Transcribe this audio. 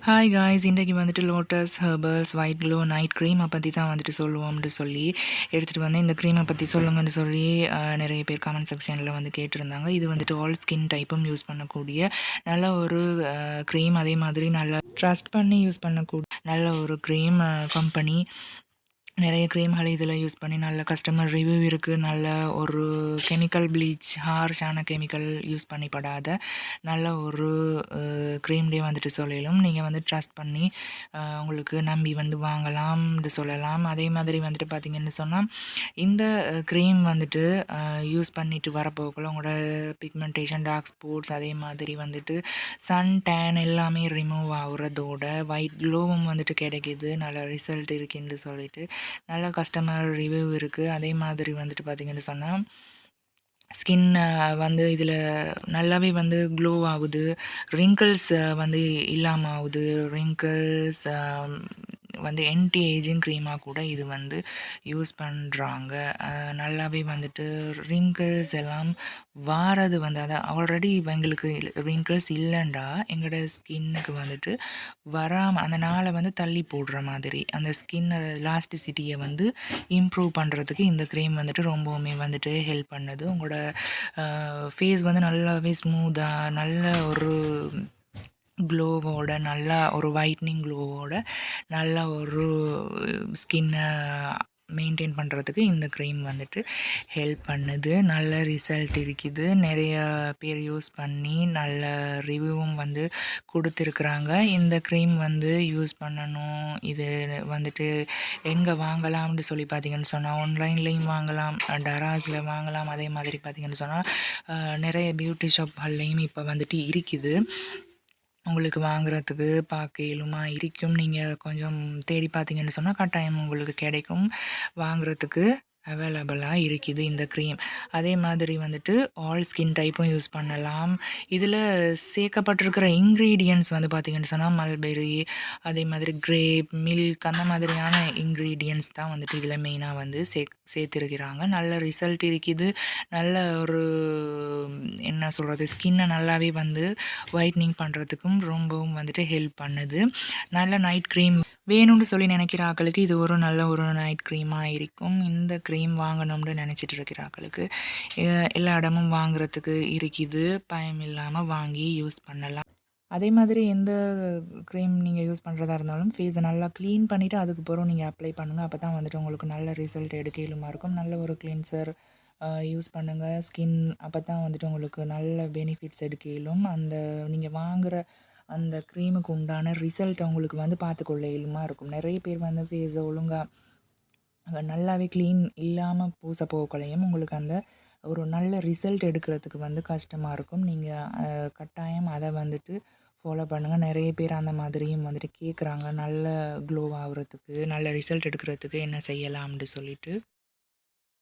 Hi guys, இன்றைக்கு வந்துட்டு Lotus Herbals white glow night க்ரீமை பற்றி தான் வந்துட்டு சொல்லுவோம்னு சொல்லி எடுத்துகிட்டு வந்து இந்த க்ரீமை பற்றி சொல்லுங்கன்னு சொல்லி நிறைய பேர் கமெண்ட் செக்ஷனில் வந்து கேட்டிருந்தாங்க. இது வந்துட்டு ஆல் ஸ்கின் டைப்பும் யூஸ் பண்ணக்கூடிய நல்ல ஒரு க்ரீம். அதே மாதிரி நல்லா ட்ரஸ்ட் பண்ணி யூஸ் பண்ணக்கூடிய நல்ல ஒரு க்ரீம் கம்பெனி. நிறைய க்ரீம்கள் இதில் யூஸ் பண்ணி நல்ல கஸ்டமர் ரிவ்யூ இருக்குது. நல்ல ஒரு கெமிக்கல் ப்ளீச், ஹார்ஷான கெமிக்கல் யூஸ் பண்ணிப்படாத நல்ல ஒரு க்ரீம்டே வந்துட்டு சொல்லிலும் நீங்கள் வந்து ட்ரஸ்ட் பண்ணி உங்களுக்கு நம்பி வந்து வாங்கலாம்னு சொல்லலாம். அதே மாதிரி வந்துட்டு பார்த்திங்கன்னு சொன்னால் இந்த க்ரீம் வந்துட்டு யூஸ் பண்ணிட்டு வரப்போக்குள்ள உங்களோட பிக்மெண்டேஷன், டார்க் ஸ்பாட்ஸ், அதே மாதிரி வந்துட்டு சன் டேன் எல்லாமே ரிமூவ் ஆகுறதோட ஒயிட் க்ளோவும் வந்துட்டு கிடைக்கிது. நல்ல ரிசல்ட் இருக்குன்னு சொல்லிட்டு நல்ல கஸ்டமர் ரிவ்யூ இருக்குது. அதே மாதிரி வந்துட்டு பார்த்திங்கன்னு சொன்னால் ஸ்கின் வந்து இதில் நல்லாவே வந்து க்ளோ ஆகுது. ரிங்கிள்ஸ் வந்து இல்லாமல் ஆகுது. ரிங்கிள்ஸ் வந்து ஆன்டி ஏஜிங் க்ரீமாக கூட இது வந்து யூஸ் பண்ணுறாங்க. நல்லாவே வந்துட்டு ரிங்கிள்ஸ் எல்லாம் வாரது வந்து அதை ஆல்ரெடி எங்களுக்கு ரிங்கிள்ஸ் இல்லைண்டா எங்களோட ஸ்கின்னுக்கு வந்துட்டு வராமல் அந்த நாளை வந்து தள்ளி போடுற மாதிரி அந்த ஸ்கின் எலாஸ்டிசிட்டியை வந்து இம்ப்ரூவ் பண்ணுறதுக்கு இந்த க்ரீம் வந்துட்டு ரொம்பவுமே வந்துட்டு ஹெல்ப் பண்ணுது. உங்களோட ஃபேஸ் வந்து நல்லாவே ஸ்மூத்தாக நல்ல ஒரு க்ளோவோட, நல்லா ஒரு ஒயிட்னிங் க்ளோவோட நல்ல ஒரு ஸ்கின்னை மெயின்டைன் பண்ணுறதுக்கு இந்த க்ரீம் வந்துட்டு ஹெல்ப் பண்ணுது. நல்ல ரிசல்ட் இருக்குது. நிறைய பேர் யூஸ் பண்ணி நல்ல ரிவ்யூவும் வந்து கொடுத்துருக்குறாங்க. இந்த க்ரீம் வந்து யூஸ் பண்ணணும். இது வந்துட்டு எங்கே வாங்கலாம்னு சொல்லி பார்த்திங்கன்னு சொன்னால் ஆன்லைன்லேயும் வாங்கலாம், டராஸில் வாங்கலாம். அதே மாதிரி பார்த்திங்கன்னு சொன்னால் நிறைய பியூட்டி ஷாப்கள்லேயும் இப்போ வந்துட்டு இருக்குது. உங்களுக்கு வாங்குறதுக்கு பார்க்கையிலுமா இருக்கும். நீங்கள் கொஞ்சம் தேடி பார்த்தீங்கன்னு சொன்னால் கட்டாயம் உங்களுக்கு கிடைக்கும். வாங்குறதுக்கு அவைலபிளாக இருக்குது இந்த க்ரீம். அதே மாதிரி வந்துட்டு ஆல் ஸ்கின் டைப்பும் யூஸ் பண்ணலாம். இதில் சேர்க்கப்பட்டிருக்கிற இன்க்ரீடியன்ட்ஸ் வந்து பார்த்திங்கன்னு சொன்னால் மல்பெரி, அதே மாதிரி கிரேப், மில்க், அந்த மாதிரியான இன்க்ரீடியன்ட்ஸ் தான் வந்துட்டு இதில் மெயினாக வந்து சேர்த்துருக்கிறாங்க. நல்ல ரிசல்ட் இருக்குது. நல்ல ஒரு என்ன சொல்கிறது, ஸ்கின்னை நல்லாவே வந்து ஒயிட்னிங் பண்ணுறதுக்கும் ரொம்பவும் வந்துட்டு ஹெல்ப் பண்ணுது. நல்ல நைட் க்ரீம் வேணும்னு சொல்லி நினைக்கிற ஆக்களுக்கு இது ஒரு நல்ல ஒரு நைட் க்ரீமாக இருக்கும். இந்த க்ரீம் வாங்கணும்னு நினச்சிட்டு இருக்கிற ஆக்களுக்கு எல்லா இடமும் வாங்குறதுக்கு இருக்குது. பயம் இல்லாமல் வாங்கி யூஸ் பண்ணலாம். அதே மாதிரி எந்த க்ரீம் நீங்கள் யூஸ் பண்ணுறதா இருந்தாலும் ஃபேஸை நல்லா க்ளீன் பண்ணிவிட்டு அதுக்கப்புறம் நீங்கள் அப்ளை பண்ணுங்கள். அப்போ தான் வந்துட்டு உங்களுக்கு நல்ல ரிசல்ட் எடுக்க இயலுமா இருக்கும். நல்ல ஒரு கிளென்சர் யூஸ் பண்ணுங்கள். ஸ்கின் அப்போ தான் வந்துட்டு உங்களுக்கு நல்ல பெனிஃபிட்ஸ் எடுக்க இயலும். அந்த நீங்கள் வாங்குகிற அந்த க்ரீமுக்கு உண்டான ரிசல்ட் உங்களுக்கு வந்து பார்த்துக்கொள்ள இயலுமா இருக்கும். நிறைய பேர் வந்து ஃபேஸை ஒழுங்காக நல்லாவே க்ளீன் இல்லாமல் பூச போகக்குள்ளையும் உங்களுக்கு அந்த ஒரு நல்ல ரிசல்ட் எடுக்கிறதுக்கு வந்து கஷ்டமாக இருக்கும். நீங்கள் கட்டாயம் அதை வந்துட்டு ஃபாலோ பண்ணுங்கள். நிறைய பேர் அந்த மாதிரியும் வந்துட்டு கேட்குறாங்க, நல்ல க்ளோ ஆகுறதுக்கு, நல்ல ரிசல்ட் எடுக்கிறதுக்கு என்ன செய்யலாம்னு சொல்லிட்டு.